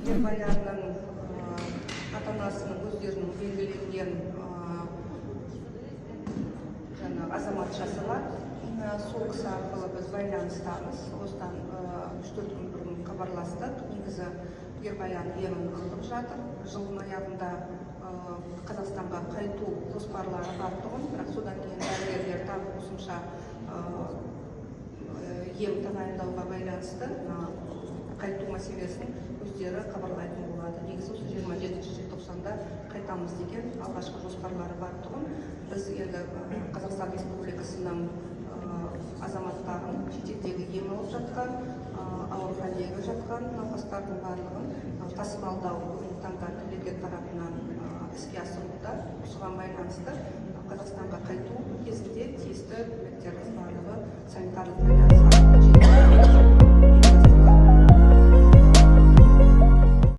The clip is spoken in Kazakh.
Жербаянның ата-анасының өздерінің белгіленген азаматшасы бар. Сол кісі арқылы біз байланыстамыз. Осыдан 3-4 күн бұрын хабарластық. Негізі Жербаян емін алып жатыр. Жылдың аяғында Қазақстанға қайту жоспарлары бар тұғын, бірақ содан кейін дәрігерлер тағы қосымша ем тағайындауға байланысты қайту мәселесін өздері хабарлайтын болады. Негізі осы 27 желтоқсанда қайтамыз деген алғашқы жоспарлары бар тұғын. Біз енді Қазақстан Республикасының азаматтарын шетелдегі ем алып жатқан, ауыр халдегі жатқан науқастардың барлығын тасымалдау бүгінгі таңда мемлекет тарапынан іске асырылуда. Осыған байланысты Қазақстанға қайту кезінде тиісті көмектердің барлығы санитарлық